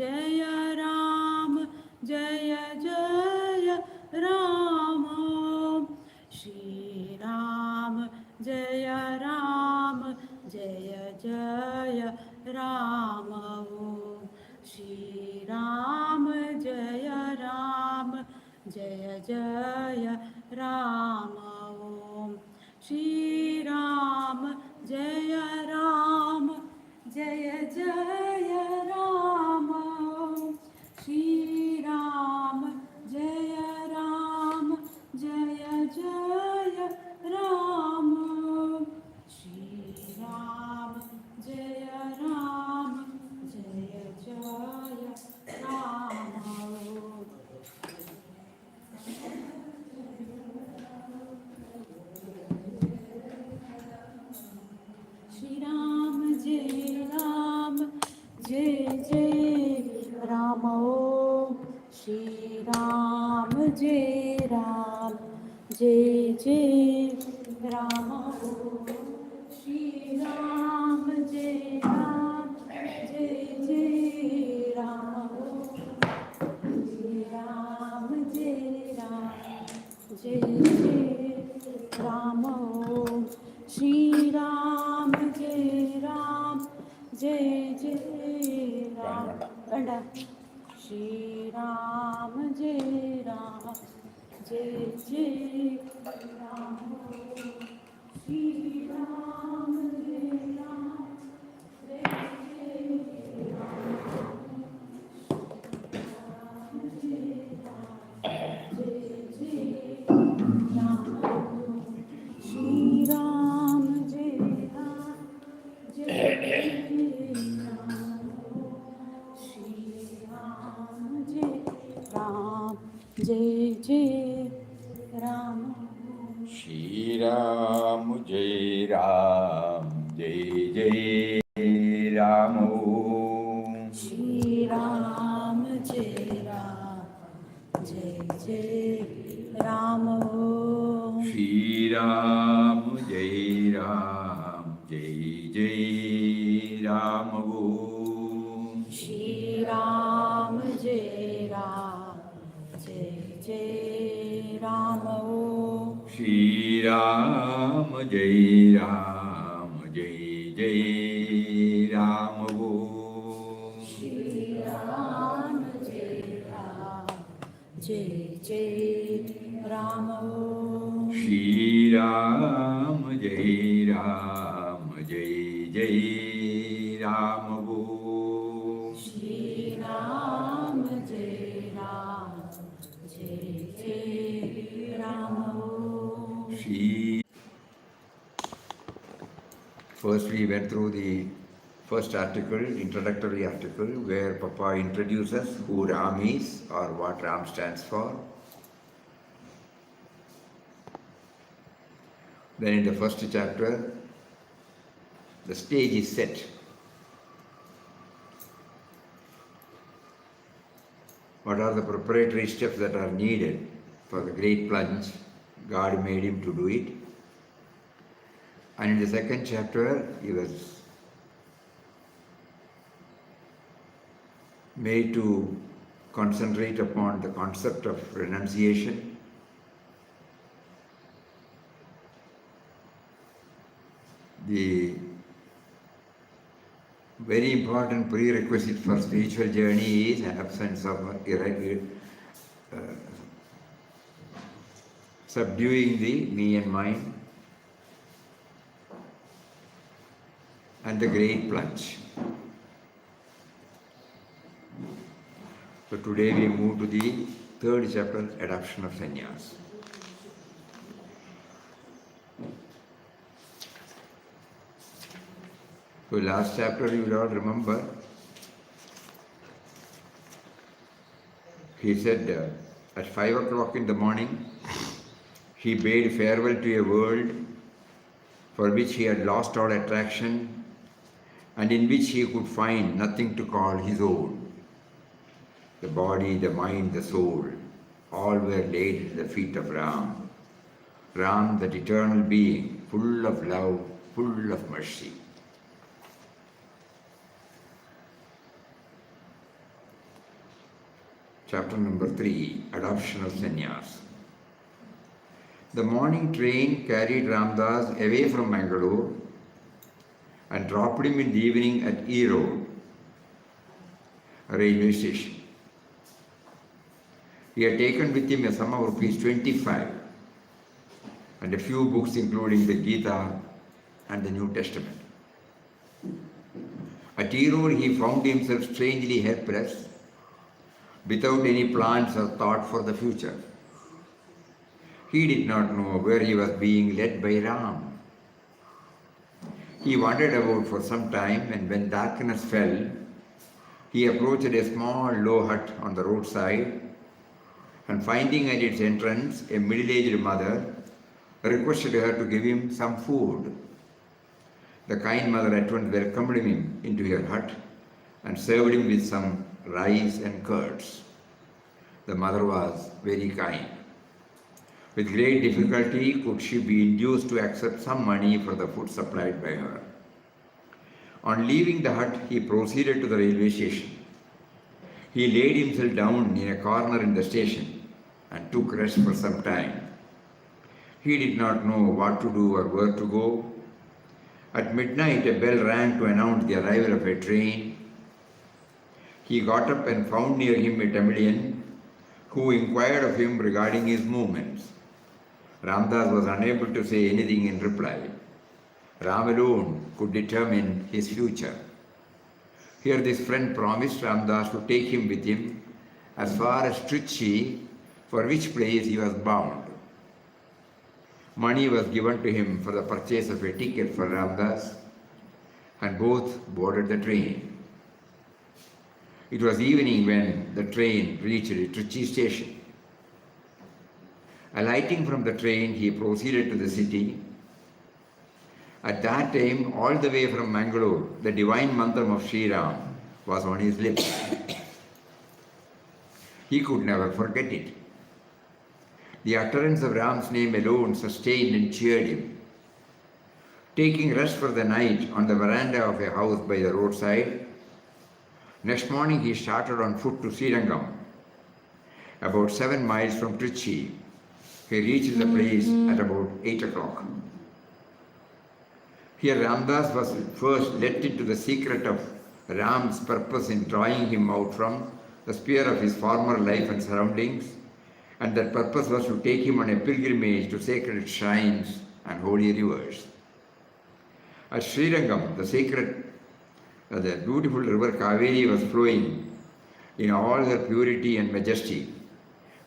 Jaya Ram, Jaya Jaya Ram, Shri Ram, Jaya Ram, Jaya Jaya Ram, Shri Ram, Jaya Ram, Jaya Jaya Ram, Shri Ram, Jaya Ram, Jaya Jaya Ram, Shri Ram, Jaya Ram, Jaya Jaya Ram, Shri Ram, Jaya Ram, Jaya Jaya Ram. Shri Ram, Jai Ram, Jai Jai Ram, Om. Shri Ram, Jai Ram, Jai Jai Ram, Om. Shri Ram, Jai Ram, Jai Jai Ram, Om. Shri Ram, Jai Ram, Jai Jai Ram, Om. Shri Ram, Jai Ram, Jai Jai Ram. Ganda. Shri Ram, Jai Ram, Jai Jai Ram, Om. Shri Ram, Jai Ram, Jai Jai Ram. Shri Ram, Jai Ram, Jai Ram, Shri Ram, Jai Ram, Jai Jai Ram. Shri Ram, Jai Ram, Jai Jai Ram. Shri Ram, Jai Ram, Jai Jai Ram. Shri Ram, Jai Ram, Jai Jai Ram. Shri Ram, Jai Ram, Jai Jai Ram. Shri Ram, Jai Ram, Jai Jai Ram. Shri Ram, Jai Ram, Jai Jai Ram. Shri Ram, Jai Ram, Jai Jai Ram. Shri Ram, Jai Ram, Jai Jai Ram. Shri. First, we went through the first article, introductory article, where Papa introduces who Ram is or what Ram stands for. Then in the first chapter, the stage is set. What are the preparatory steps that are needed for the great plunge? God made him to do it. And in the second chapter, he was made to concentrate upon the concept of renunciation. The very important prerequisite for spiritual journey is absence of subduing the me and mine and the great plunge. So today we move to the third chapter, adoption of sannyas. So last chapter you will all remember, he said at 5 o'clock in the morning, he bade farewell to a world for which he had lost all attraction and in which he could find nothing to call his own. The body, the mind, the soul, all were laid at the feet of Ram. Ram, that eternal being, full of love, full of mercy. chapter number 3, Adoption of Sanyas. The morning train carried Ramdas away from Mangalore and dropped him in the evening at E Road, a railway station. He had taken with him a sum of rupees 25 and a few books including the Gita and the New Testament. At E Road he found himself strangely helpless, without any plans or thought for the future. He did not know where he was being led by Ram. He wandered about for some time, and when darkness fell, he approached a small low hut on the roadside, and finding at its entrance a middle-aged mother, requested her to give him some food. The kind mother at once welcomed him into her hut and served him with some rice and curds. The mother was very kind. With great difficulty could she be induced to accept some money for the food supplied by her. On leaving the hut, he proceeded to the railway station. He laid himself down in a corner in the station and took rest for some time. He did not know what to do or where to go. At midnight, a bell rang to announce the arrival of a train. He got up and found near him a Tamilian who inquired of him regarding his movements. Ramdas was unable to say anything in reply. Ram alone could determine his future. Here this friend promised Ramdas to take him with him as far as Trichy, for which place he was bound. Money was given to him for the purchase of a ticket for Ramdas, and both boarded the train. It was evening when the train reached Trichy station. Alighting from the train, he proceeded to the city. At that time, all the way from Mangalore, the divine mantram of Sri Ram was on his lips. He could never forget it. The utterance of Ram's name alone sustained and cheered him. Taking rest for the night on the veranda of a house by the roadside, next morning he started on foot to Srirangam, about 7 miles from Trichy. He reached the place at about 8 o'clock. Here Ramdas was first let into the secret of Ram's purpose in drawing him out from the sphere of his former life and surroundings, and that purpose was to take him on a pilgrimage to sacred shrines and holy rivers. At Srirangam, the beautiful river Kaveri was flowing in all her purity and majesty.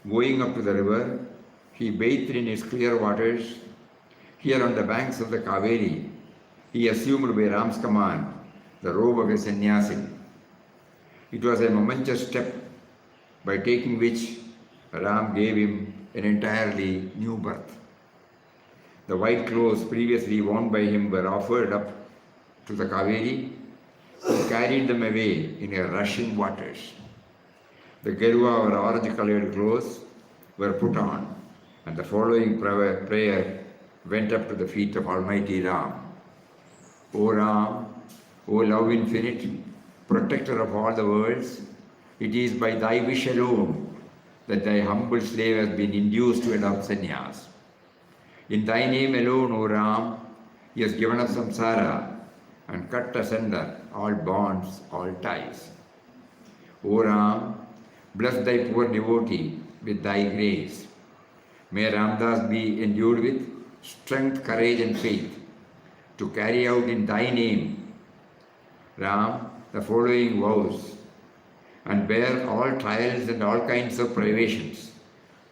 Going up to the river, he bathed in its clear waters. Here on the banks of the Kaveri, he assumed by Ram's command the robe of a sannyasi. It was a momentous step by taking which Ram gave him an entirely new birth. The white clothes previously worn by him were offered up to the Kaveri, who carried them away in her rushing waters. The Gerua or orange-colored clothes were put on, and the following prayer went up to the feet of Almighty Ram. O Ram, O love infinite, protector of all the worlds, it is by thy wish alone that thy humble slave has been induced to adopt sannyas. In thy name alone, O Ram, he has given us samsara and cut asunder all bonds, all ties. O Ram, bless thy poor devotee with thy grace. May Ramdas be endued with strength, courage and faith to carry out in thy name, Ram, the following vows, and bear all trials and all kinds of privations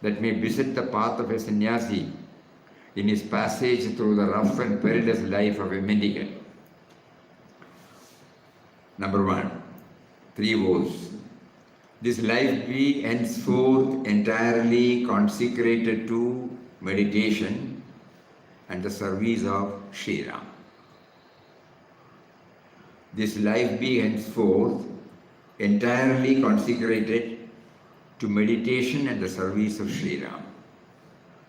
that may beset the path of a sannyasi in his passage through the rough and perilous life of a mendicant. Number 1, 3 vows. This life be henceforth entirely consecrated to meditation and the service of Sri Ram. This life be henceforth entirely consecrated to meditation and the service of Sri Ram.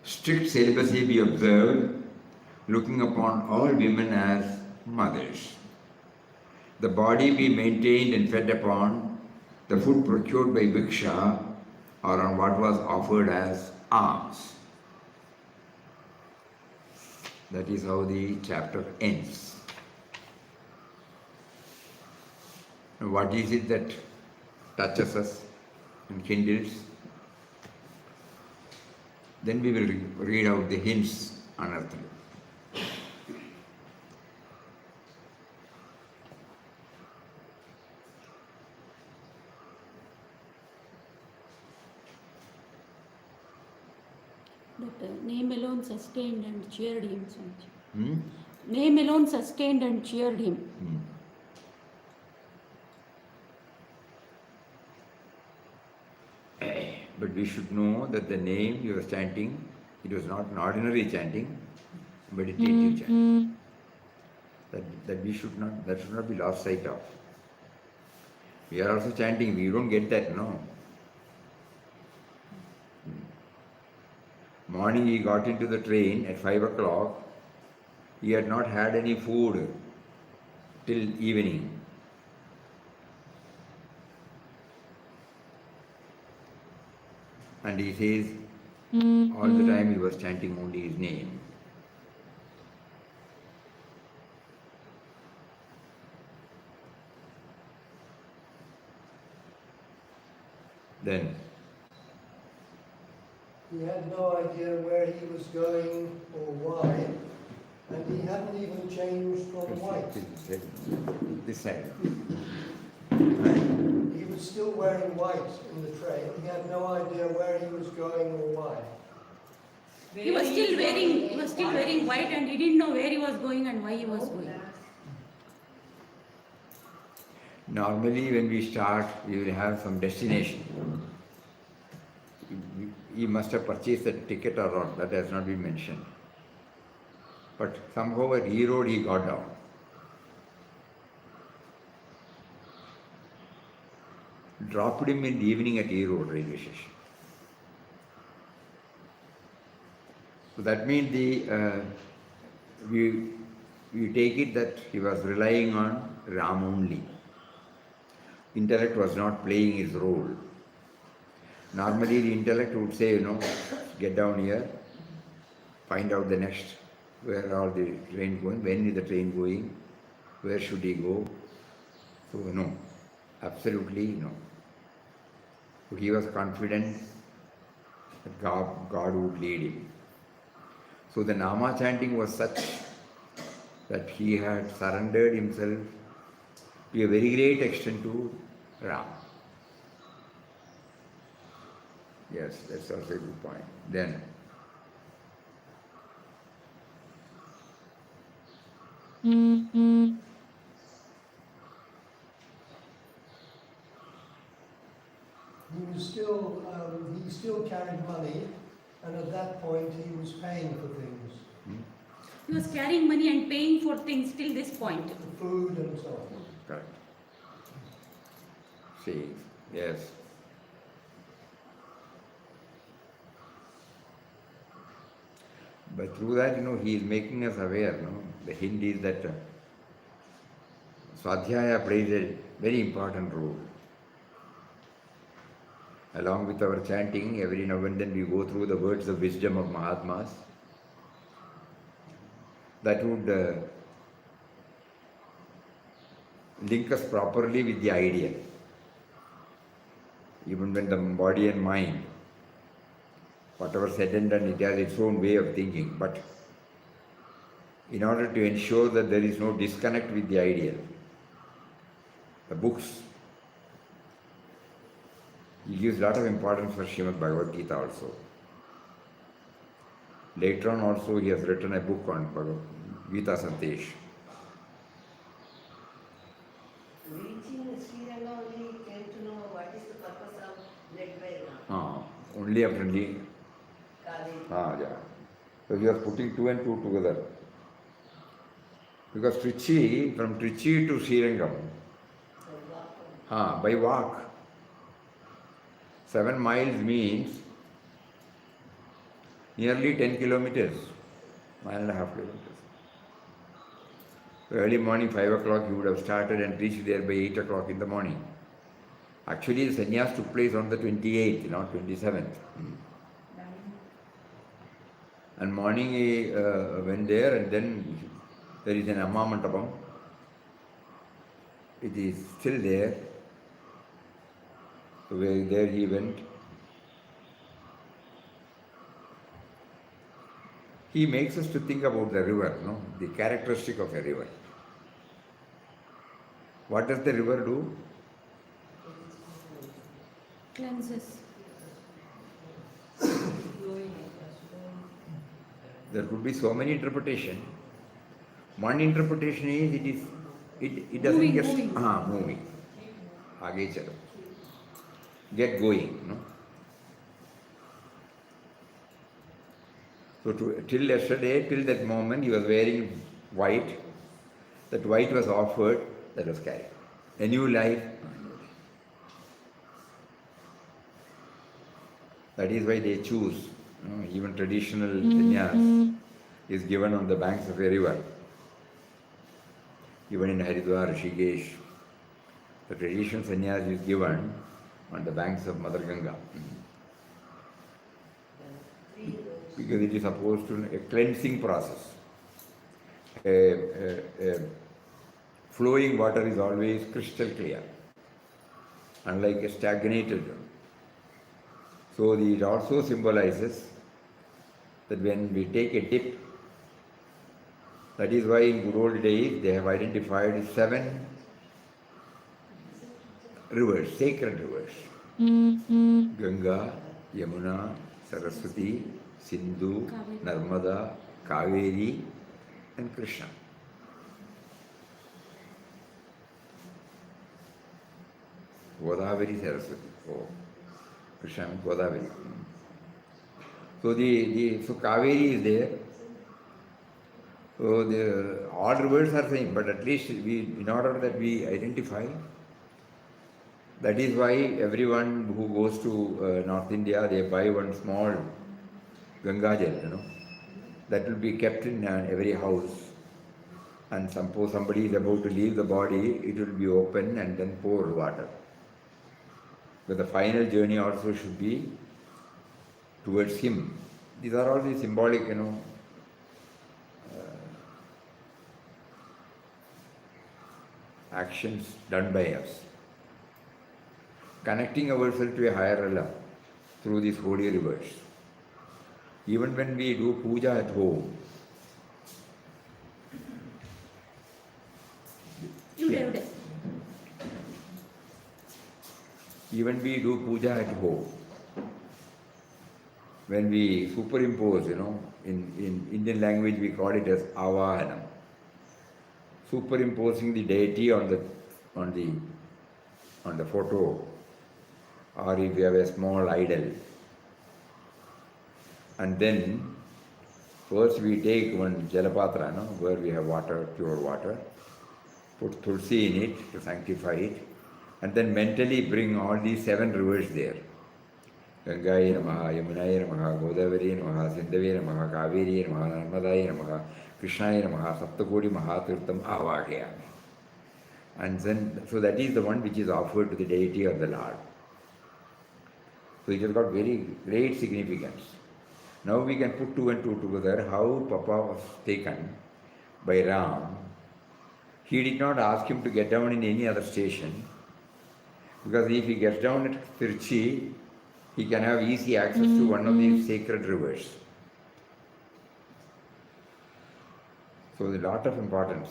Strict celibacy be observed, looking upon all women as mothers. The body be maintained and fed upon, the food procured by Bhiksha or on what was offered as alms. That is how the chapter ends. And what is it that touches us and kindles? Then we will read out the hints unearthed. That name alone sustained and cheered him. Hmm? Name alone sustained and cheered him. Hmm. But we should know that the name you were chanting, it was not an ordinary chanting, meditative chanting. That should not be lost sight of. We are also chanting, we don't get that, no. Morning he got into the train at 5 o'clock. He had not had any food till evening. And he says, all the time he was chanting only his name. Then he had no idea where he was going or why, and he hadn't even changed from white. This side. He was still wearing white in the train. He had no idea where he was going or why. He was still wearing white, and he didn't know where he was going and why he was going. Normally when we start, we will have some destination. He must have purchased a ticket or not, that has not been mentioned. But somehow at E Road he got down. Dropped him in the evening at E Road railway station. So that means we take it that he was relying on Ram only. Intellect was not playing his role. Normally the intellect would say, get down here, find out the next, where are the train going, when is the train going, where should he go. So no, absolutely no. So he was confident that God would lead him. So the Nama chanting was such that he had surrendered himself to a very great extent to Ram. Yes, that's also a good point. Then, he still carried money, and at that point he was paying for things. He was carrying money and paying for things till this point. The food and so on. correct. See, yes. But through that, he is making us aware, the hint is that Swadhyaya plays a very important role. Along with our chanting, every now and then we go through the words of wisdom of Mahatmas. That would link us properly with the ideal. Even when the body and mind, whatever said and done, it has its own way of thinking. But in order to ensure that there is no disconnect with the ideal, the books, he gives a lot of importance for Srimad Bhagavad Gita also. Later on also he has written a book on Bhagavad Gita Sandesh. Reaching Sri Lanka only came to know what is the purpose of led by Ram. Only after leaving. Kaveri. Yeah. So he was putting two and two together. Because from Trichy to Srirangam, by walk, 7 miles means nearly 10 kilometers, 1.5 kilometers. So early morning, 5 o'clock, he would have started and reached there by 8 o'clock in the morning. Actually, the sannyas took place on the 28th, not 27th. And morning he went there, and then there is an Amma Mandapam. It is still there. So there he went. He makes us to think about the river, no? The characteristic of a river. What does the river do? Cleanses. There could be so many interpretations. One interpretation is it doesn't Moving, just moving. moving. Aage chalo. Get going, no? So till yesterday, till that moment, he was wearing white. That white was offered, that was carried. A new life. That is why they choose. Even traditional sannyas is given on the banks of a river. Even in Haridwar, Rishikesh, the traditional sannyas is given on the banks of Mother Ganga. Because it is supposed to be a cleansing process. Flowing water is always crystal clear, unlike a stagnated one. So it also symbolizes that when we take a dip, that is why in good old days they have identified 7 rivers, sacred rivers. Ganga, Yamuna, Saraswati, Sindhu, Narmada, Kaveri and Krishna. Godavari, Saraswati. Oh, Krishna and Godavari. So so Kaveri is there. So all rivers are same, but at least in order that we identify, that is why everyone who goes to North India, they buy one small Ganga Jal, that will be kept in every house. And suppose somebody is about to leave the body, it will be open and then pour water. But the final journey also should be towards him. These are all the symbolic, actions done by us. Connecting ourselves to a higher Allah through these holy rivers. Even when we do puja at home, even we do puja at home, when we superimpose, in Indian language we call it as avahanam. Superimposing the deity on the photo, or if you have a small idol. And then first we take one jalapatra, where we have water, pure water, put tulsi in it to sanctify it, and then mentally bring all these 7 rivers there. Gangaya Namaha, Yamunaya Namaha, Godavari Namaha, Sindhavaya Namaha, Kaveri Namaha, Narmadaya Namaha, Krishnaya Namaha, Saptakodi Mahatirtham Avahayami. And then, so that is the one which is offered to the deity of the Lord. So it has got very great significance. Now we can put 2 and 2 together, how Papa was taken by Ram. He did not ask him to get down in any other station, because if he gets down at Tirchi, he can have easy access to one of these sacred rivers. So there's a lot of importance.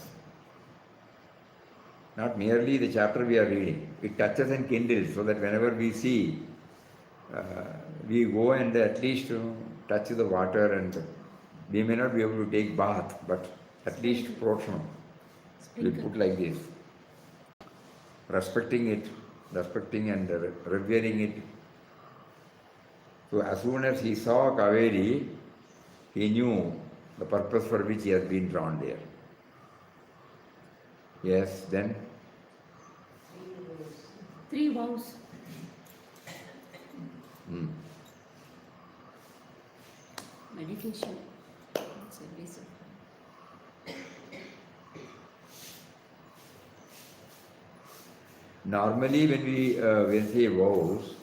Not merely the chapter we are reading, it touches and kindles, so that whenever we see, we go and at least touch the water, and we may not be able to take bath, but at least prosham. We put like this. Respecting it, respecting and revering it. So as soon as he saw Kaveri, he knew the purpose for which he has been drawn there. Yes, then? 3 vows. Meditation. It's a reason. Normally when we say vows,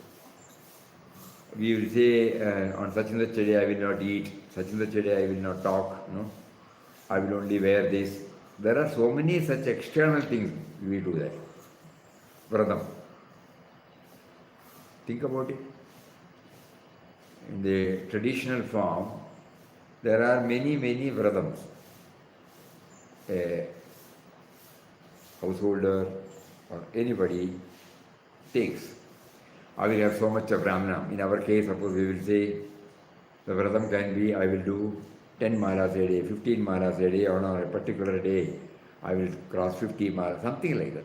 we will say on such and such a day I will not eat, such and such a day I will not talk, I will only wear this. There are so many such external things we do that. Vradam. Think about it. In the traditional form, there are many vradams. A householder or anybody takes. I will have so much of Brahmana. In our case, suppose we will say, the vradam can be, I will do 10 malas a day, 15 malas a day, or on a particular day, I will cross 50 malas, something like that,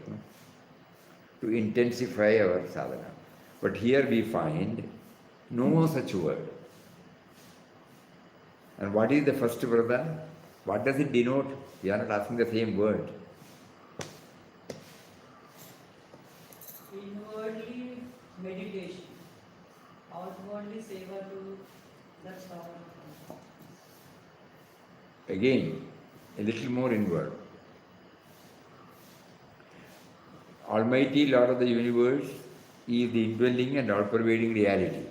to intensify our sadhana. But here we find no such word. And what is the first vrata? What does it denote? We are not asking the same word. Inwardly meditation, outwardly seva to, that's how. Again, a little more inward. Almighty Lord of the universe is the indwelling and all-pervading reality.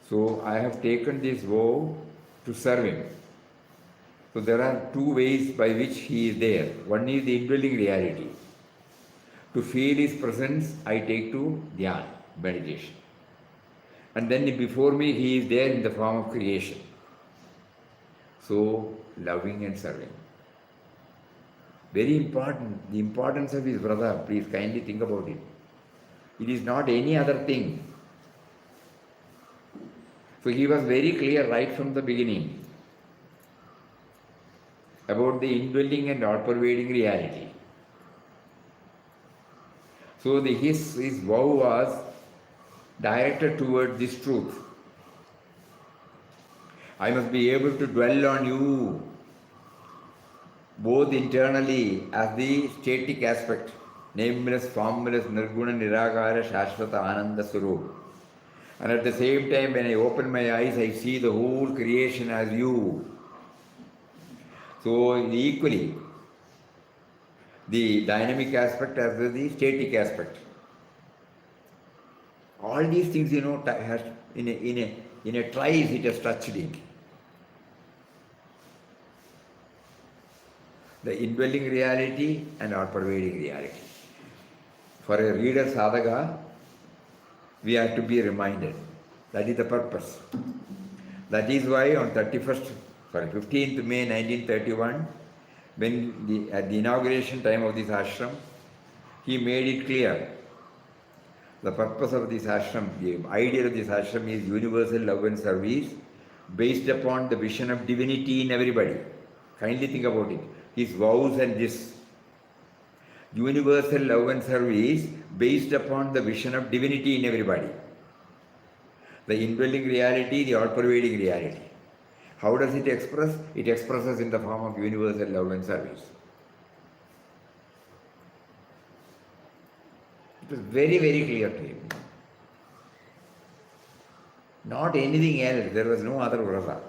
So I have taken this vow to serve Him. So there are two ways by which He is there. One is the indwelling reality. To feel His presence, I take to dhyana, meditation. And then before me, He is there in the form of creation. So, loving and serving. Very important. The importance of His brother, please kindly think about it. It is not any other thing. So He was very clear right from the beginning about the indwelling and all-pervading reality. So his vow was directed toward this truth. I must be able to dwell on you both internally as the static aspect, nameless, formless, nirguna, niragara, shashvata, ananda swarup. And at the same time, when I open my eyes, I see the whole creation as you. So equally, the dynamic aspect as well as the static aspect. All these things, has, in a trice it has touched it. The indwelling reality and our pervading reality. For a reader sadhaka, we have to be reminded. That is the purpose. That is why on 15th May 1931, when at the inauguration time of this ashram, he made it clear. The purpose of this ashram, the idea of this ashram is universal love and service based upon the vision of divinity in everybody. Kindly think about it. His vows and this. Universal love and service based upon the vision of divinity in everybody. The indwelling reality, the all-pervading reality. How does it express? It expresses in the form of universal love and service. It was very clear to him. Not anything else. There was no other vrata.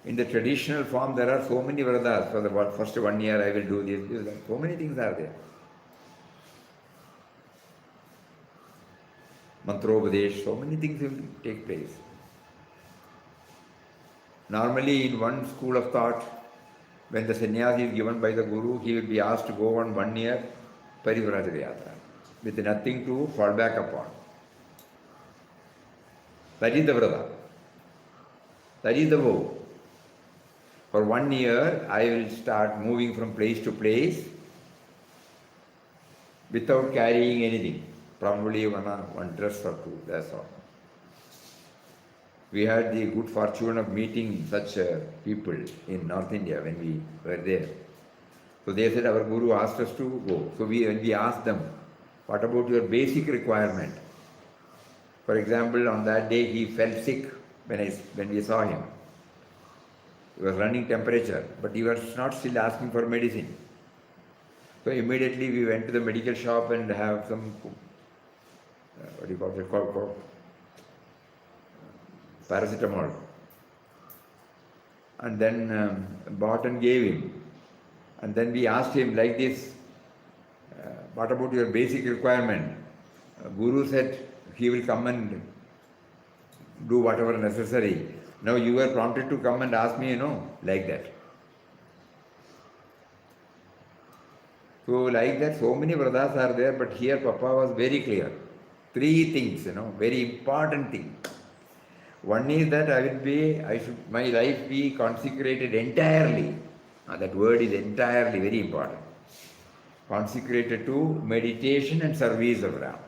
In the traditional form, there are so many vratas. For the first 1 year, I will do this. So many things are there. Mantropadesh, so many things will take place. Normally, in one school of thought, when the sannyas is given by the Guru, he will be asked to go on 1 year parivrajaka yatra with nothing to fall back upon. That is the vrata. That is the vow. For 1 year, I will start moving from place to place without carrying anything. Probably one dress or two, that's all. We had the good fortune of meeting such people in North India when we were there. So they said our Guru asked us to go. So when we asked them, what about your basic requirement? For example, on that day he felt sick when we saw him. He was running temperature, but he was not still asking for medicine. So immediately we went to the medical shop and have some, paracetamol. And then bought and gave him. And then we asked him like this, what about your basic requirement? Guru said he will come and do whatever necessary. Now you were prompted to come and ask me, like that. So like that, so many brothers are there, but here Papa was very clear. Three things, very important thing. One is that my life be consecrated entirely. That word is entirely very important. Consecrated to meditation and service of Ram.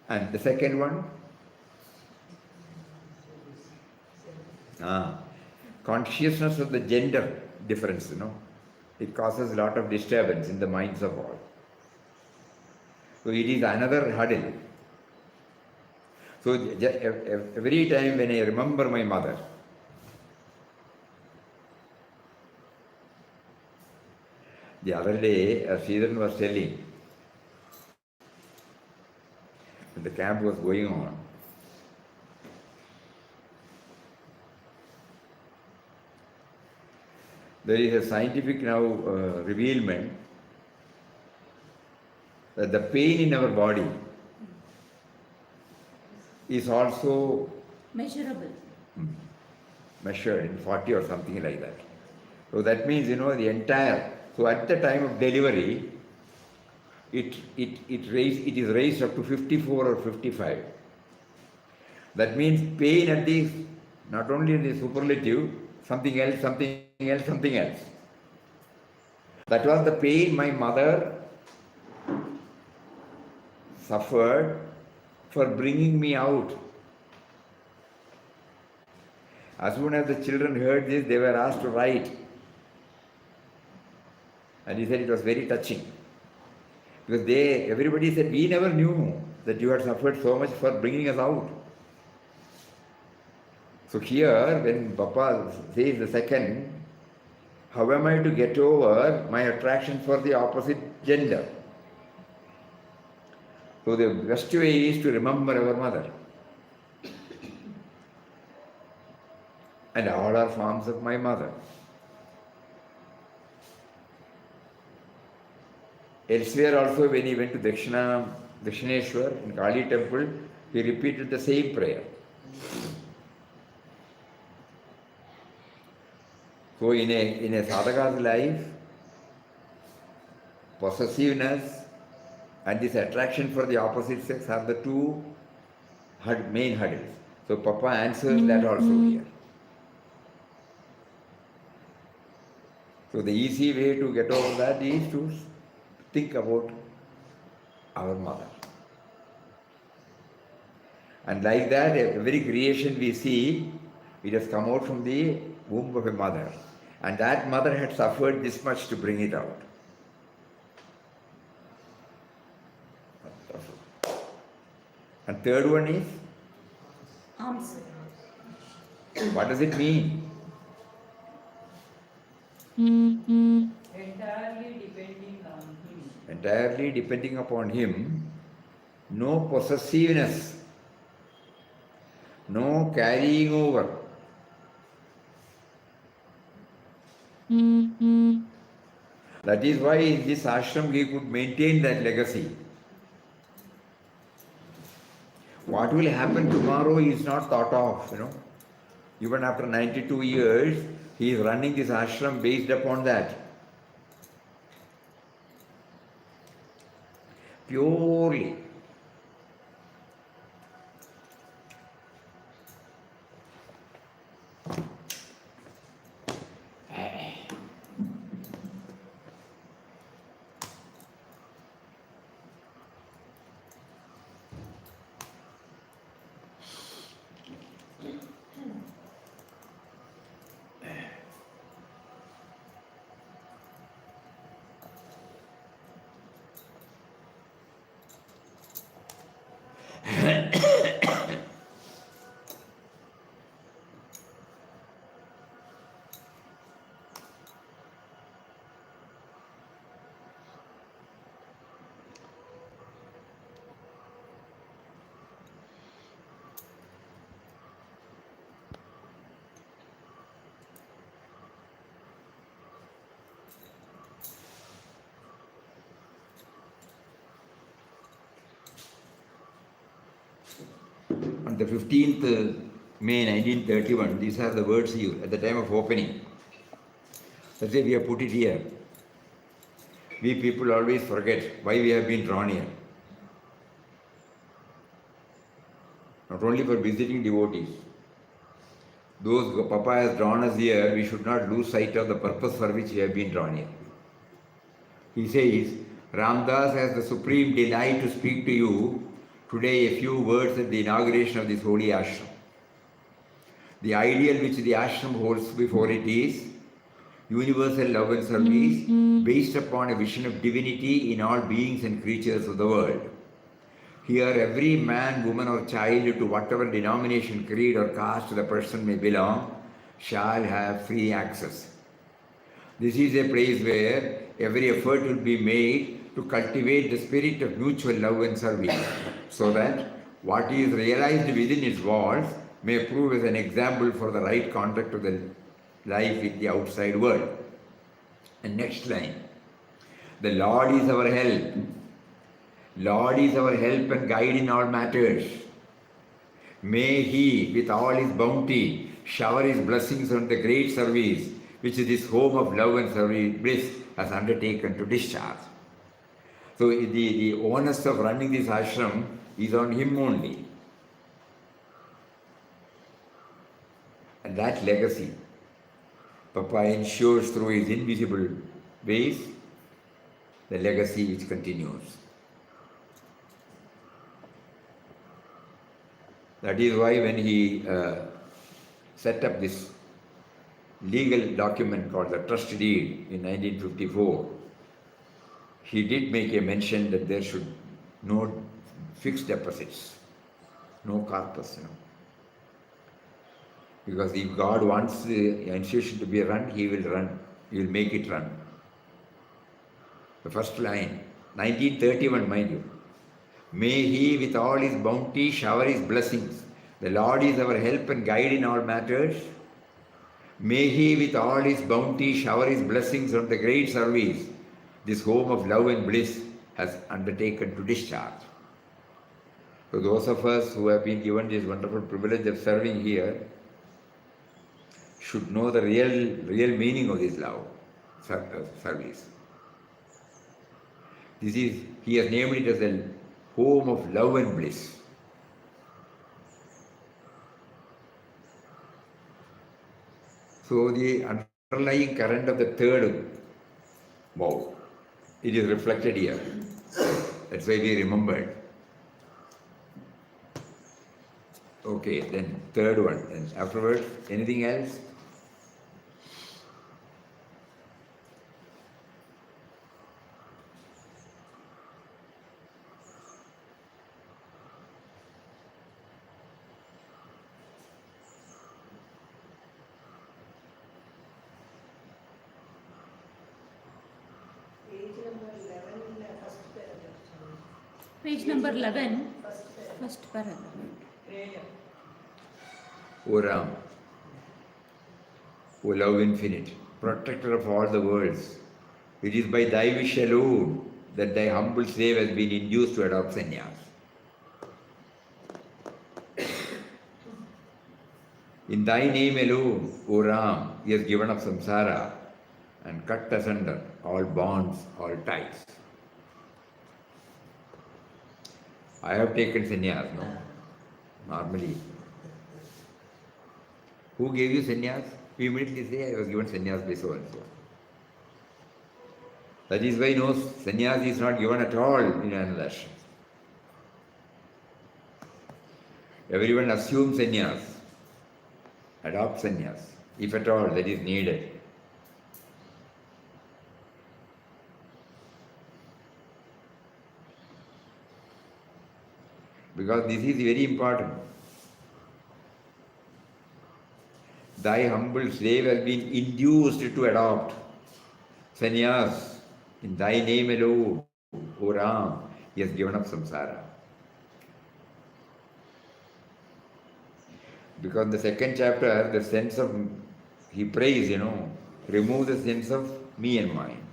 And the second one? Consciousness of the gender difference, It causes a lot of disturbance in the minds of all. So it is another hurdle. So every time when I remember my mother, the other day, Sridharan was telling, when the camp was going on, there is a scientific now revealment that the pain in our body is also Measurable. measured in 40 or something like that. So that means, the entire, so at the time of delivery, it is raised up to 54 or 55. That means pain at the, not only in the superlative, something else. That was the pain my mother suffered for bringing me out. As soon as the children heard this, they were asked to write. And he said it was very touching. Because everybody said, we never knew that you had suffered so much for bringing us out. So here, when Papa says the second, how am I to get over my attraction for the opposite gender? So the best way is to remember our mother. And all are forms of my mother. Elsewhere also, when he went to Dakshineshwar in Kali temple, he repeated the same prayer. So in a sadhaka's life, possessiveness and this attraction for the opposite sex are the two main hurdles. So Papa answers that also here. So the easy way to get over that is to think about our mother. And like that, every creation we see, it has come out from the womb of a mother. And that mother had suffered this much to bring it out. And third one is? Alms. What does it mean? Entirely depending on him. Entirely depending upon him, no possessiveness, no carrying over. That is why in this ashram he could maintain that legacy. What will happen tomorrow is not thought of, Even after 92 years, he is running this ashram based upon that. Purely. on the 15th May 1931, these are the words used at the time of opening. That's why we have put it here. We people always forget why we have been drawn here. Not only for visiting devotees. Those Papa has drawn us here, we should not lose sight of the purpose for which we have been drawn here. He says, Ramdas has the supreme delight to speak to you today a few words at the inauguration of this holy ashram. The ideal which the ashram holds before it is universal love and service based upon a vision of divinity in all beings and creatures of the world. Here every man, woman or child, to whatever denomination, creed or caste the person may belong, shall have free access. This is a place where every effort will be made to cultivate the spirit of mutual love and service, so that what is realized within its walls may prove as an example for the right conduct of the life in the outside world. And next line, the Lord is our help. Lord is our help and guide in all matters. May He, with all His bounty, shower His blessings on the great service which this home of love and service bliss has undertaken to discharge. So the onus of running this ashram is on him only. And that legacy, Papa ensures through his invisible ways the legacy which continues. That is why when he set up this legal document called the trust deed in 1954, he did make a mention that there should no fixed deposits, no corpus, Because if God wants the institution to be run, He will make it run. The first line, 1931, mind you. May He with all His bounty shower His blessings. The Lord is our help and guide in all matters. May He with all His bounty shower His blessings on the great service this home of love and bliss has undertaken to discharge. So those of us who have been given this wonderful privilege of serving here should know the real meaning of this love service. He has named it as a home of love and bliss. So the underlying current of the third vow, it is reflected here. That's why we remembered. Okay, then third one. And afterwards, anything else? Page number 11, first paragraph. Prayer. O Ram, O love infinite, protector of all the worlds, it is by thy wish alone that thy humble slave has been induced to adopt sannyas. In thy name alone, O Ram, he has given up samsara and cut asunder all bonds, all ties. I have taken sannyas, no? Normally. Who gave you sannyas? We immediately say, I was given sannyas by so and so. That is why no sannyas is not given at all in Anandashram. Everyone assumes sannyas, adopts sannyas, if at all that is needed. Because this is very important. Thy humble slave has been induced to adopt sannyas. In thy name alone, O Ram, he has given up samsara. Because the second chapter, the sense of, he prays, remove the sense of me and mine.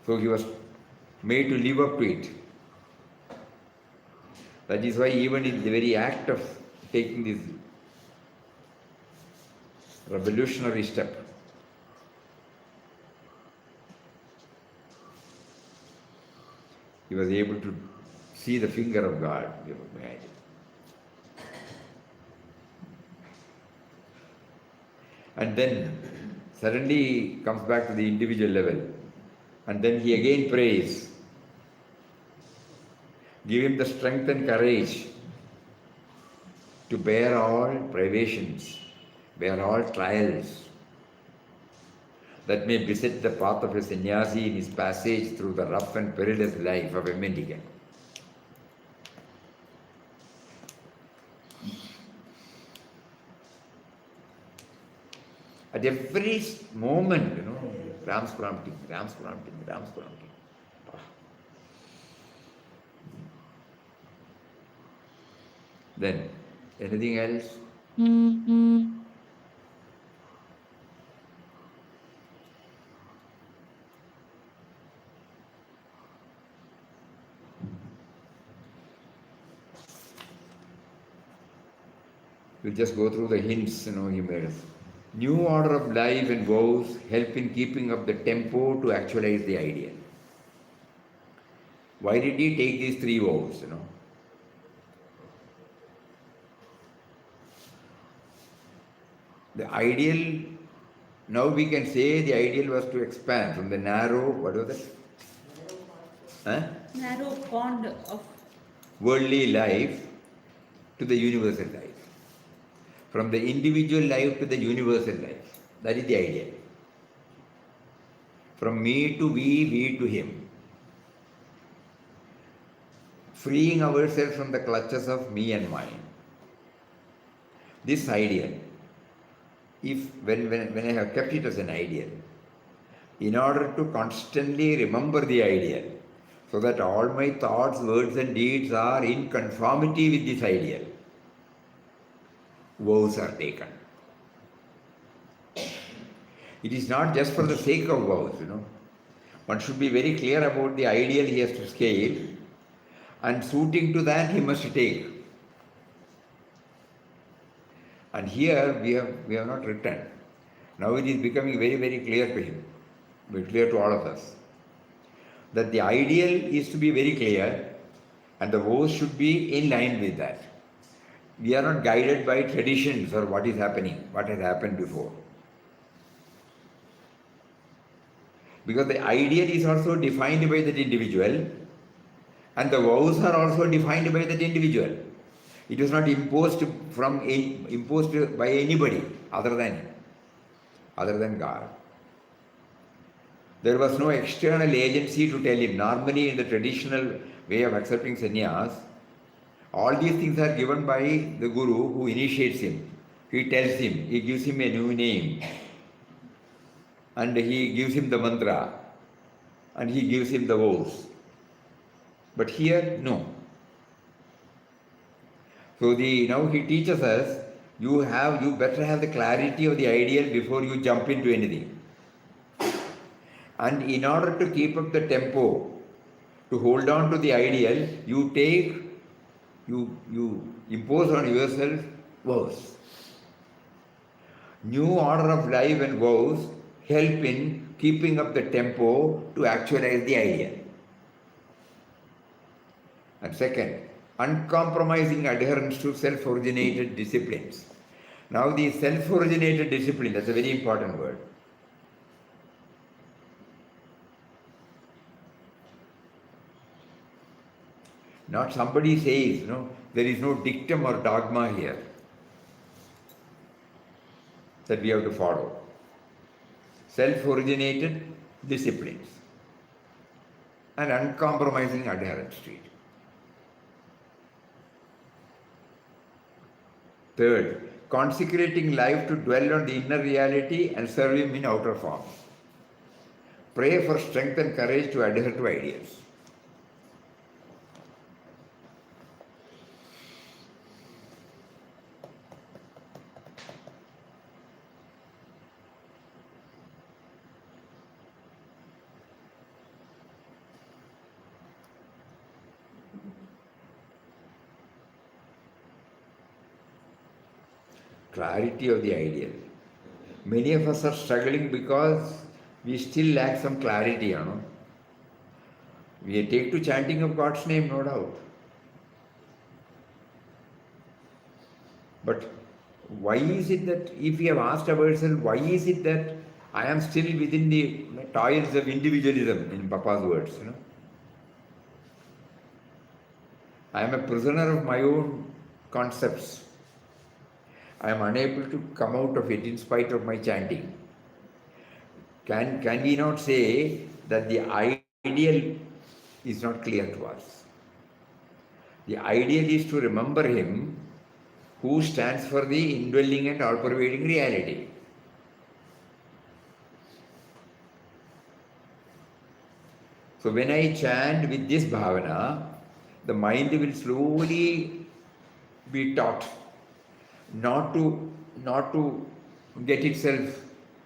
So he was made to live up to it. That is why even in the very act of taking this revolutionary step, he was able to see the finger of God. You imagine. And then suddenly he comes back to the individual level. And then he again prays. Give him the strength and courage to bear all privations, bear all trials that may beset the path of a sannyasi in his passage through the rough and perilous life of a mendicant. At every moment, Ram's prompting, Ram's prompting, Ram's prompting. Then, anything else? We'll just go through the hints, he made us. New order of life and vows help in keeping up the tempo to actualize the ideal. Why did he take these 3 vows, The ideal, now we can say the ideal was to expand from the narrow, what was it? Narrow pond of Worldly life to the universal life. From the individual life to the universal life. That is the ideal. From me to we to him. Freeing ourselves from the clutches of me and mine. This ideal, when I have kept it as an ideal, in order to constantly remember the ideal, so that all my thoughts, words and deeds are in conformity with this ideal, vows are taken. It is not just for the sake of vows, One should be very clear about the ideal he has to scale, and suiting to that he must take. And here we have not written. Now it is becoming very, very clear to him, very clear to all of us, that the ideal is to be very clear and the vows should be in line with that. We are not guided by traditions or what is happening, what has happened before. Because the ideal is also defined by that individual and the vows are also defined by that individual. It was not imposed by anybody other than God. There was no external agency to tell him. Normally in the traditional way of accepting sannyas, all these things are given by the Guru who initiates him. He tells him, he gives him a new name and he gives him the mantra and he gives him the vows. But here, no. So now he teaches us, you better have the clarity of the ideal before you jump into anything. And in order to keep up the tempo, to hold on to the ideal, you impose on yourself vows. New order of life and vows help in keeping up the tempo to actualize the ideal. And second, uncompromising adherence to self-originated disciplines. Now the self-originated discipline, that's a very important word. Not somebody says, there is no dictum or dogma here that we have to follow. Self-originated disciplines and uncompromising adherence to it. Third, consecrating life to dwell on the inner reality and serve him in outer form. Pray for strength and courage to adhere to ideals. clarity of the ideal. Many of us are struggling because we still lack some clarity, you know. We take to chanting of God's name, no doubt. But why is it that, if we have asked ourselves, why is it that I am still within the toils of individualism, in Papa's words, you know? I am a prisoner of my own concepts. I am unable to come out of it in spite of my chanting. Can we not say that the ideal is not clear to us? The ideal is to remember Him who stands for the indwelling and all-pervading reality. So when I chant with this bhavana, the mind will slowly be taught not to get itself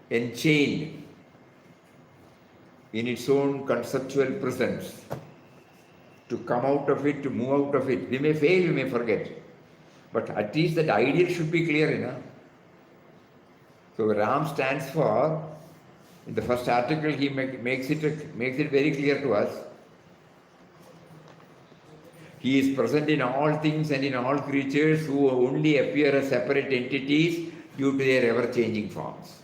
enchained in its own conceptual presence, to come out of it, to move out of it. We may fail, we may forget, but at least that ideal should be clear enough. So Ram stands for, in the first article he makes it very clear to us. He is present in all things and in all creatures who only appear as separate entities due to their ever-changing forms.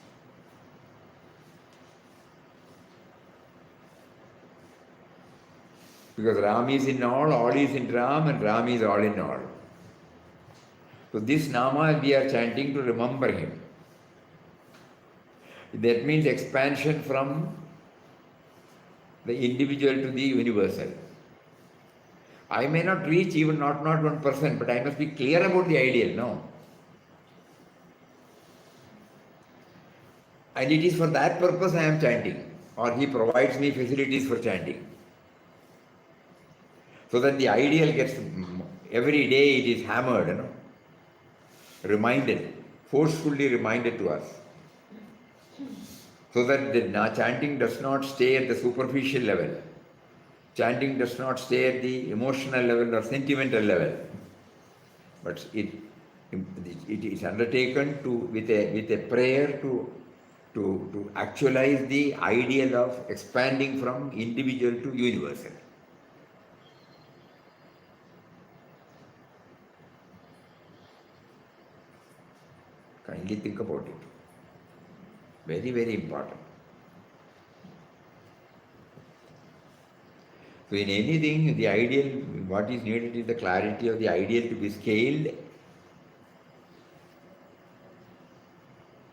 Because Ram is in all is in Ram, and Ram is all in all. So this Nama we are chanting to remember Him. That means expansion from the individual to the universal. I may not reach even not 1%, but I must be clear about the ideal, no? And it is for that purpose I am chanting, or He provides me facilities for chanting. So that the ideal gets, every day it is hammered, you know, reminded, forcefully reminded to us. So that the chanting does not stay at the superficial level. Chanting does not stay at the emotional level or sentimental level. But it is undertaken with a prayer to actualize the ideal of expanding from individual to universal. Kindly think about it. Very, very important. So in anything, the ideal, what is needed is the clarity of the ideal to be scaled,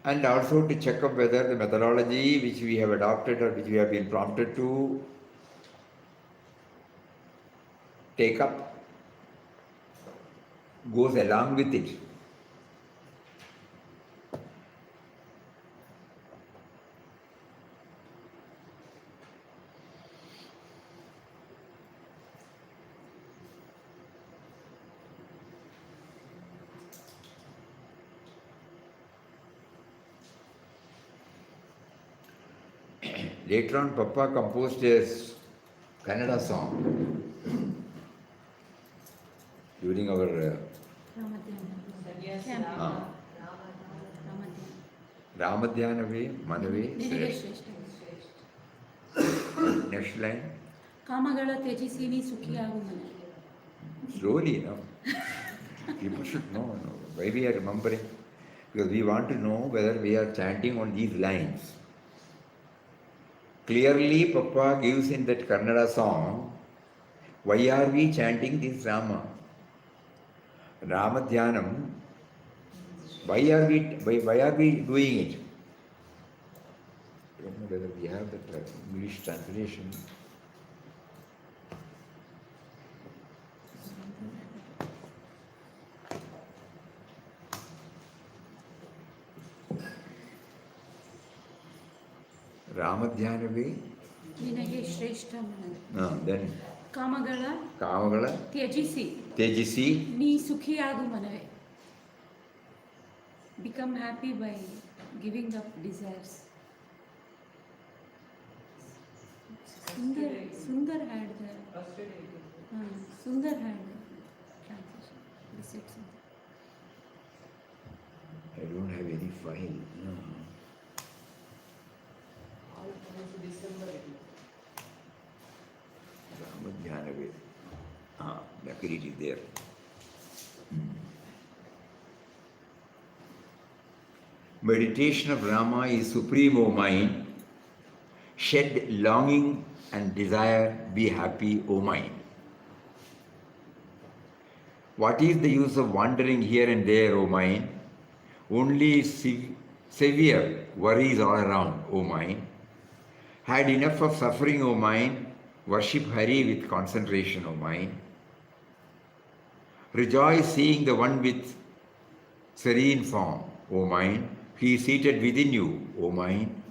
and also to check up whether the methodology which we have adopted or which we have been prompted to take up goes along with it. Later on, Papa composed a Kannada song during our Sanyas, Camp. Rama, Ramadhyanave Manave ನಿನಗೆ Shrestha. ಶ್ರೇಷ್ಠ. Next line. ಕಾಮಗಳ ತ್ಯಜಿಸಿ ನೀ ಸುಖಿಯಾಗು ಮನ. Slowly, no? People should know why we are remembering. Because we want to know whether we are chanting on these lines. Clearly, Papa gives in that Kannada song, why are we chanting this Rama? Ramadhyanam, why are we doing it? I don't know whether we have that English translation. Ramadhyanave. ನಿನಗೆ ಶ್ರೇಷ್ಠ ಮನ. Then ಕಾಮಗಳ ತ್ಯಜಿಸಿ ನೀ ಸುಖಿಯಾಗು ಮನವೇ. Become happy by giving up desires. Sundar had the Sundar had the translation. He said something. I file. No. December. Ramadhyanavi. Luckily it is there. Meditation of Rama is supreme, O mind. Shed longing and desire, be happy, O mind. What is the use of wandering here and there, O mind? Only severe worries all around, O mind. Had enough of suffering, O mind. Worship Hari with concentration, O mind. Rejoice seeing the one with serene form, O mind. He is seated within you, O mind.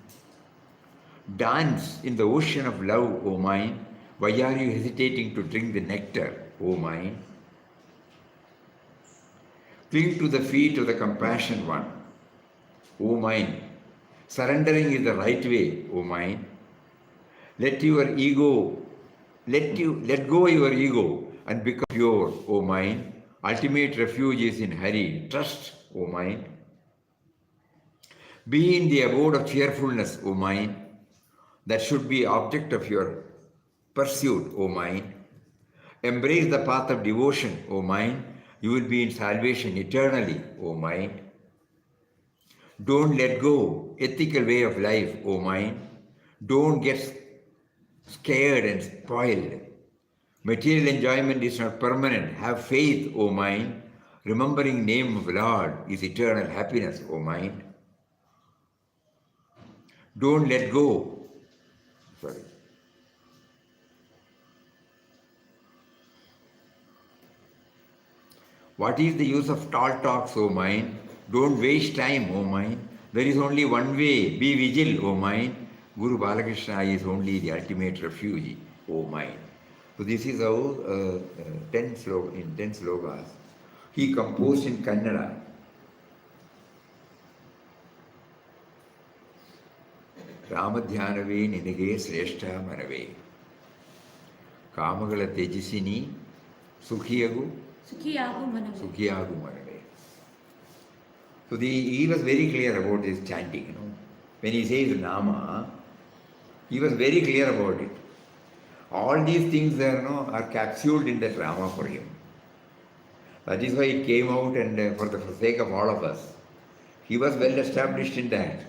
Dance in the ocean of love, O mind. Why are you hesitating to drink the nectar, O mind? Cling to the feet of the compassion one, O mind. Surrendering is the right way, O mind. Let go your ego and become pure, O mind. Ultimate refuge is in Hari. Trust, O mind. Be in the abode of cheerfulness, O mind. That should be object of your pursuit, O mind. Embrace the path of devotion, O mind. You will be in salvation eternally, O mind. Don't let go ethical way of life, O mind. Don't get scared and spoiled. Material enjoyment is not permanent. Have faith, O mind. Remembering name of Lord is eternal happiness, O mind. Don't let go. What is the use of tall talks, O mind? Don't waste time, O mind. There is only one way. Be vigil, O mind. Guru Balakrishna is only the ultimate refuge, O mind. So this is how 10 slokas he composed in Kannada. Ramadhyanave ninage sreshta manave. Kamagala tejasini sukhiyagu manave. So he was very clear about this chanting. When he says Nama, he was very clear about it. All these things are capsuled in that Rama for him. That is why it came out, and for the sake of all of us. He was well established in that.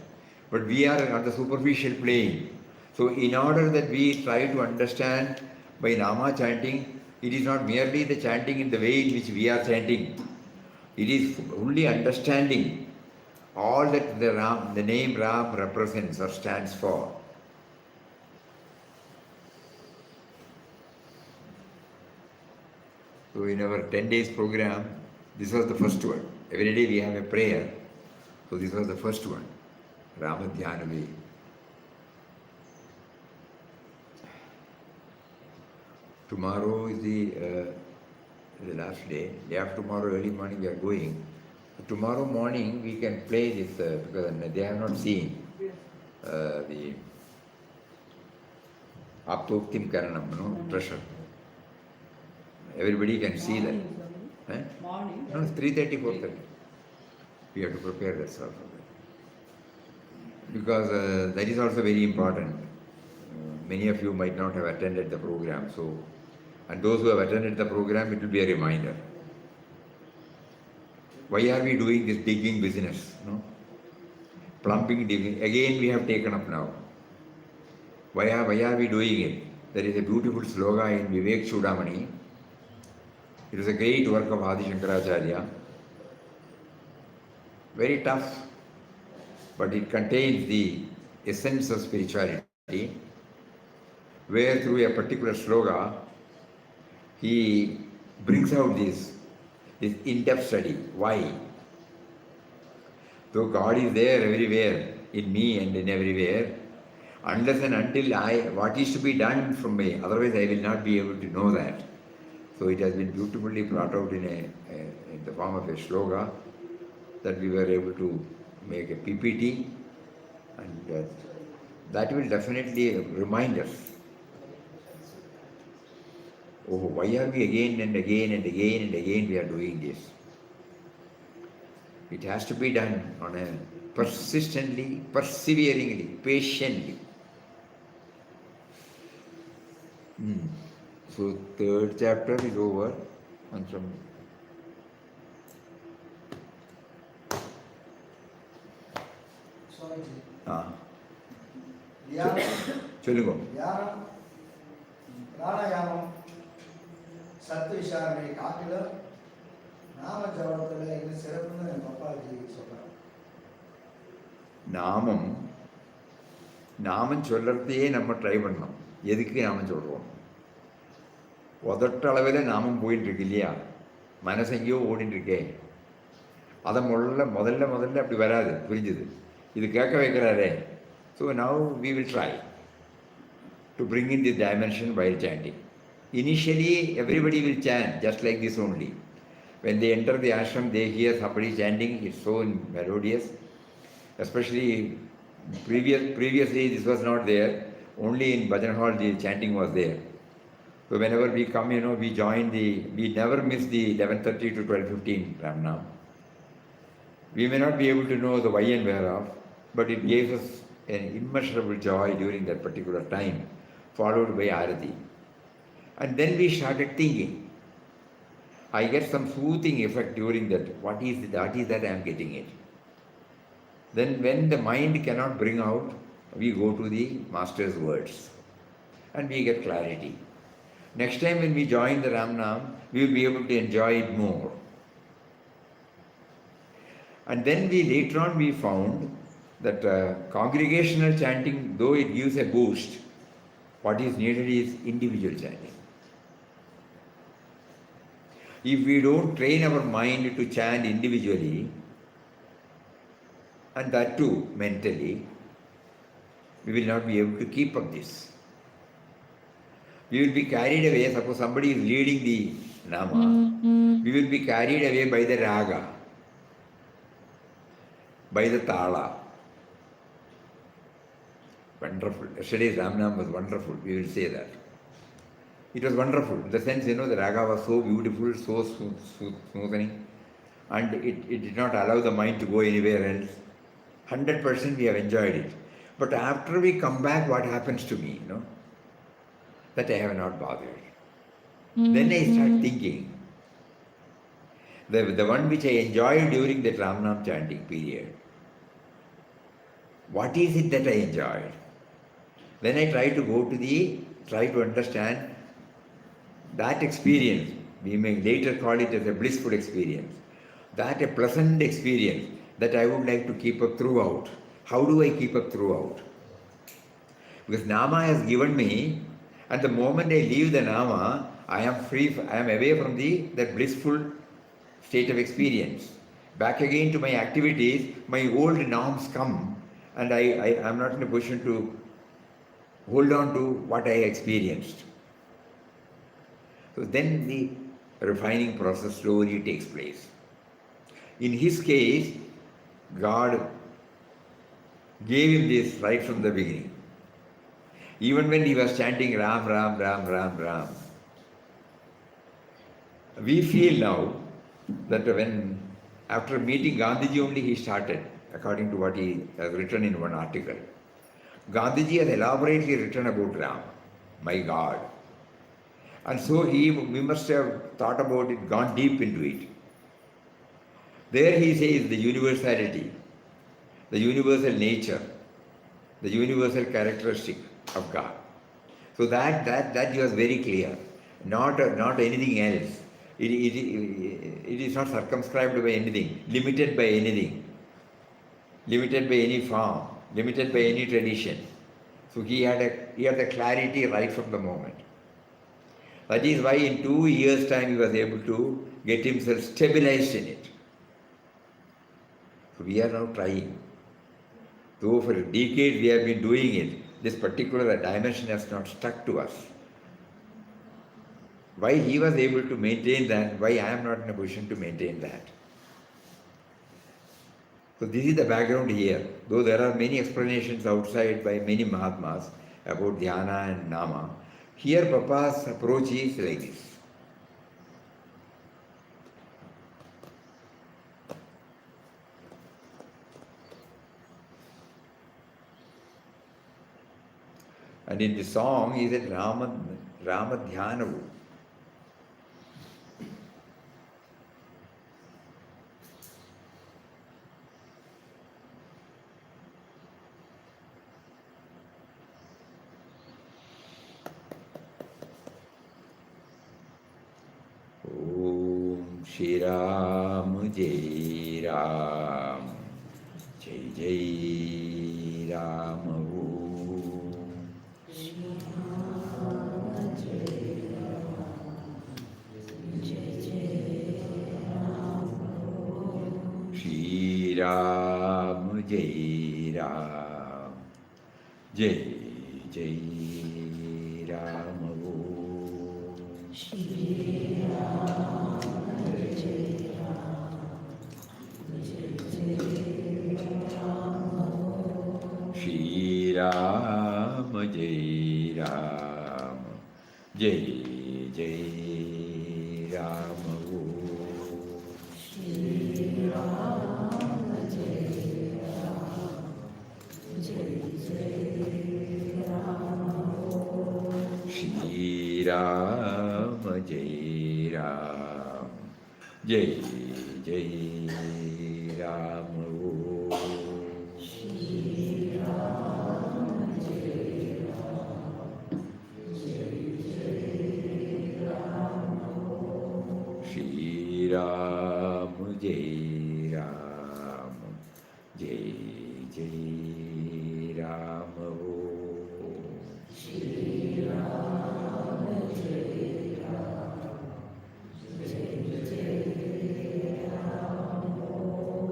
But we are on the superficial plane. So in order that we try to understand by Nama chanting, it is not merely the chanting in the way in which we are chanting. It is only understanding all that the name Ram represents or stands for. So in our 10 days program, this was the first one. Every day we have a prayer. So this was the first one. Ramadhyanavi. Tomorrow is the last day. Day after tomorrow, early morning we are going. Tomorrow morning we can play this because they have not seen the Aptoktim Karanam, treasure. Everybody can see that. Morning. No, it's 3:30, 4:30. We have to prepare that stuff. Because that is also very important. Many of you might not have attended the program, and those who have attended the program, it will be a reminder. Why are we doing this digging business? Plumbing, digging. Again we have taken up now. Why are we doing it? There is a beautiful sloga in Vivek Chudamani. It is a great work of Adi Shankaracharya. Very tough, but it contains the essence of spirituality, where through a particular sloga, he brings out this in-depth study. Why? Though God is there everywhere, in me and in everywhere, unless and until what is to be done from me, otherwise I will not be able to know that. So it has been beautifully brought out in the form of a sloga that we were able to make a PPT, and that will definitely remind us. Oh, why are we again and again and again and again we are doing this? It has to be done on a persistently, perseveringly, patiently. So third chapter is over. And from Swamiji. சொல்லுங்க. தியானம் பிராணாயாமம் சத்து விசாரணை காட்டிலும் நாம ஜபத்தில் இது சிறப்புன்னு என் பப்பாஜி சொல்றாங்க. நாமம் சொல்றதையே நம்ம ட்ரை பண்ணோம். எதுக்கு நாமம் சொல்கிறோம்? உதட்டளவில் நாமம் போயிட்டு இருக்கு இல்லையா, மனசெங்கேயோ ஓடிட்டு இருக்கே. அதை முதல்ல அப்படி வராது, புரிஞ்சுது. இது கேட்க வைக்கிறாரே. So now we will try to bring in this dimension while chanting. Initially, everybody will chant just like this only. When they enter the ashram, they hear somebody chanting. It's so melodious. Especially previously, this was not there. Only in bhajan hall the chanting was there. So whenever we come, we join we never miss the 11:30 to 12:15 Ramnam. We may not be able to know the why and whereof, but it gives us an immeasurable joy during that particular time, followed by Arati. And then we started thinking. I get some soothing effect during that. What is that I am getting it? Then when the mind cannot bring out, we go to the master's words and we get clarity. Next time when we join the Ramnam, we will be able to enjoy it more. And then later on we found that congregational chanting, though it gives a boost, what is needed is individual chanting. If we don't train our mind to chant individually, and that too mentally, we will not be able to keep up this. We will be carried away. Suppose somebody is leading the Nama, we will be carried away by the Raga, by the Tala. Wonderful. Yesterday's Ramnam was wonderful. We will say that. It was wonderful. In the sense, the Raga was so beautiful, so smoothing, and it did not allow the mind to go anywhere else. 100% we have enjoyed it. But after we come back, what happens to me? That I have not bothered. Then I start thinking. The one which I enjoyed during the Ramnam chanting period, what is it that I enjoyed? Then I try to understand that experience. We may later call it as a blissful experience. That a pleasant experience that I would like to keep up throughout. How do I keep up throughout? Because Nama has given me, and the moment I leave the Nama, I am free, I am away from that blissful state of experience. Back again to my activities, my old norms come, and I am not in a position to hold on to what I experienced. So then the refining process slowly takes place. In his case, God gave him this right from the beginning. Even when he was chanting Ram, Ram, Ram, Ram, Ram, we feel now that when after meeting Gandhiji only he started, according to what he has written in one article. Gandhiji has elaborately written about Ram, my God. And so we must have thought about it, gone deep into it. There he says the universality, the universal nature, the universal characteristic of God. So that was very clear, not anything else. It is not circumscribed by anything, limited by anything, limited by any form, limited by any tradition. So he had the clarity right from the moment. That is why in 2 years' time he was able to get himself stabilized in it. So we are now trying. Though for decades we have been doing it, this particular dimension has not stuck to us. Why he was able to maintain that, why I am not in a position to maintain that. So this is the background here. Though there are many explanations outside by many Mahatmas about Dhyana and Nama, here Papa's approach is like this. And in the song, he said Rama Dhyanavu. Om Shri Ram Jai Ram Jai Jai Ram Om Shri Ram Jai Ram Jai Jai Ram Om Shri Ram Jai Ram Jai Jai Ram Shri Ram Jai Ram Jai Jai Ram Shri Ram Jai Ram Jai Jai Ram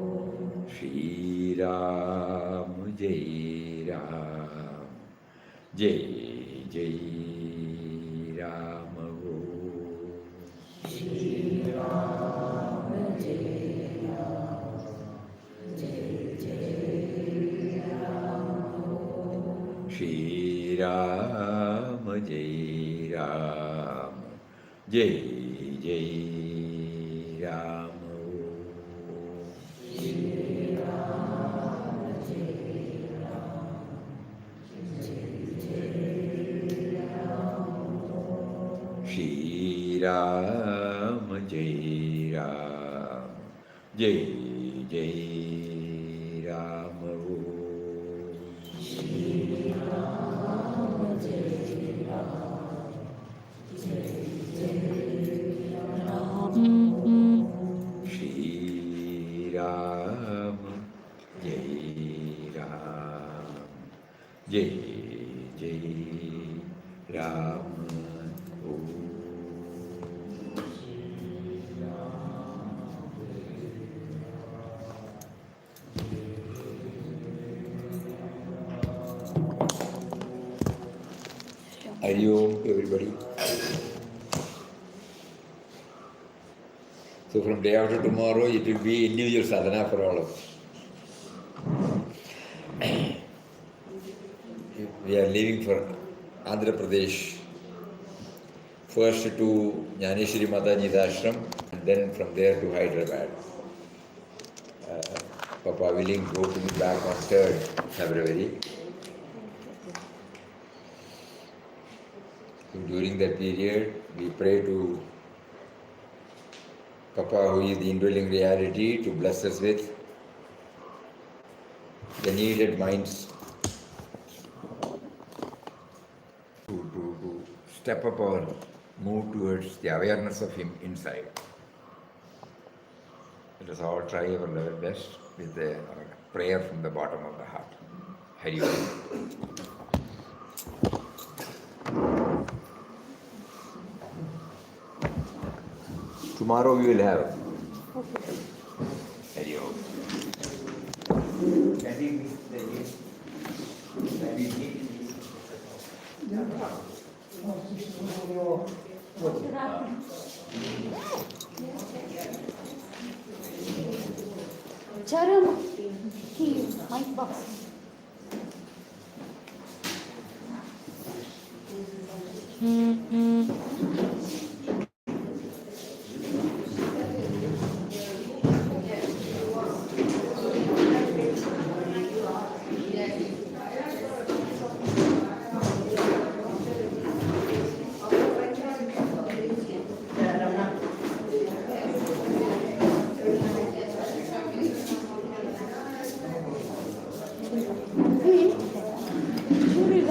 Shri Ram Jai Ram Jai Jai Ram Shri Ram Jai Ram Jai Jai Ram Shri Ram Jai Ram Jai Jai Ram Shri Ram Jai Ram Jai Jai Ram Hari Om to everybody. So from day after tomorrow, it will be individual sadhana for all of us. We are leaving for Andhra Pradesh, first to Jnaneshwari Mataji's ashram, and then from there to Hyderabad. Papa willing go to me back on 3rd February. So during that period, we pray to Papa, who is the indwelling reality, to bless us with the needed minds to step up or move towards the awareness of Him inside. Let us all try our level best with a prayer from the bottom of the heart. Hari Om. Tomorrow we will have. Hari Om. Can we meet the Can we meet? Charan, key, mic box. చూడు